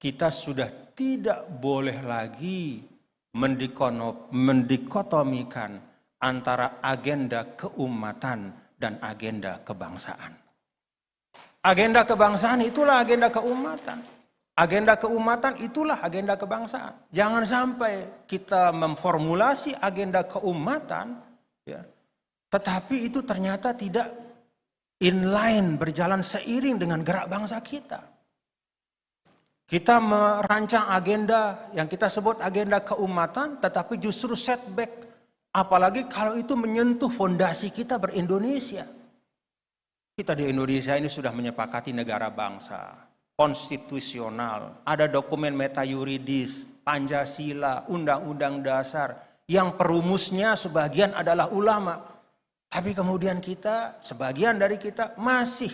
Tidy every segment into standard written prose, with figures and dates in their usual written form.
kita sudah tidak boleh lagi mendikotomikan antara agenda keumatan dan agenda kebangsaan. Agenda kebangsaan itulah agenda keumatan. Agenda keumatan itulah agenda kebangsaan. Jangan sampai kita memformulasi agenda keumatan, ya, tetapi itu ternyata tidak inline, berjalan seiring dengan gerak bangsa kita. Kita merancang agenda yang kita sebut agenda keumatan, tetapi justru setback. Apalagi kalau itu menyentuh fondasi kita berindonesia. Kita di Indonesia ini sudah menyepakati negara bangsa, konstitusional, ada dokumen metayuridis, Pancasila, Undang-Undang Dasar, yang perumusnya sebagian adalah ulama. Tapi kemudian kita, sebagian dari kita masih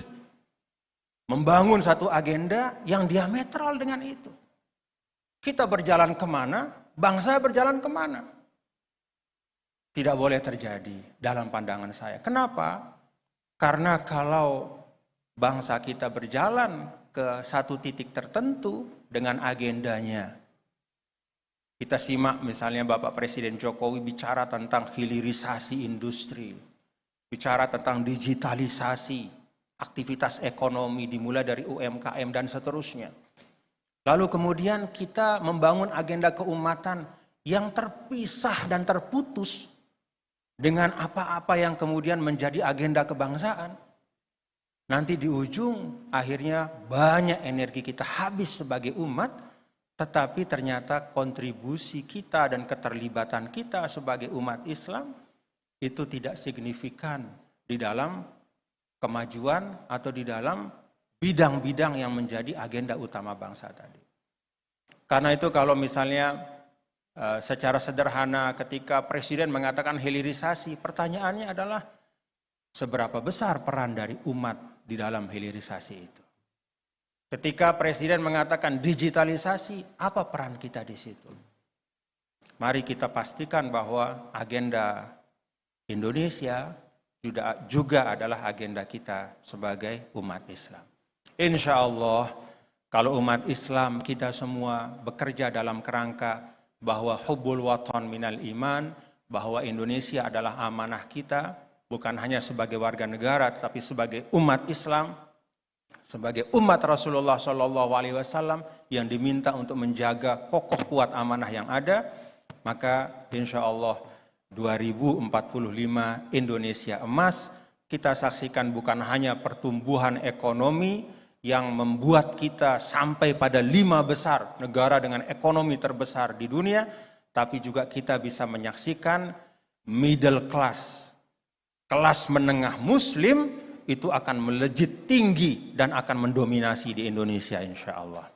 membangun satu agenda yang diametral dengan itu. Kita berjalan kemana, bangsa berjalan kemana. Tidak boleh terjadi dalam pandangan saya. Kenapa? Karena kalau bangsa kita berjalan ke satu titik tertentu dengan agendanya. Kita simak misalnya Bapak Presiden Jokowi bicara tentang hilirisasi industri. Bicara tentang digitalisasi, aktivitas ekonomi dimulai dari UMKM dan seterusnya. Lalu kemudian kita membangun agenda keumatan yang terpisah dan terputus dengan apa-apa yang kemudian menjadi agenda kebangsaan. Nanti di ujung akhirnya banyak energi kita habis sebagai umat, tetapi ternyata kontribusi kita dan keterlibatan kita sebagai umat Islam itu tidak signifikan di dalam kemajuan atau di dalam bidang-bidang yang menjadi agenda utama bangsa tadi. Karena itu kalau misalnya secara sederhana ketika Presiden mengatakan hilirisasi, pertanyaannya adalah seberapa besar peran dari umat di dalam hilirisasi itu. Ketika Presiden mengatakan digitalisasi, apa peran kita di situ? Mari kita pastikan bahwa agenda Indonesia juga adalah agenda kita sebagai umat Islam. Insya Allah, kalau umat Islam kita semua bekerja dalam kerangka bahwa hubbul watan minal iman, bahwa Indonesia adalah amanah kita, bukan hanya sebagai warga negara, tetapi sebagai umat Islam, sebagai umat Rasulullah SAW yang diminta untuk menjaga kokoh kuat amanah yang ada, maka insya Allah 2045 Indonesia emas, kita saksikan bukan hanya pertumbuhan ekonomi yang membuat kita sampai pada 5 besar negara dengan ekonomi terbesar di dunia, tapi juga kita bisa menyaksikan middle class, kelas menengah muslim itu akan melejit tinggi dan akan mendominasi di Indonesia insya Allah.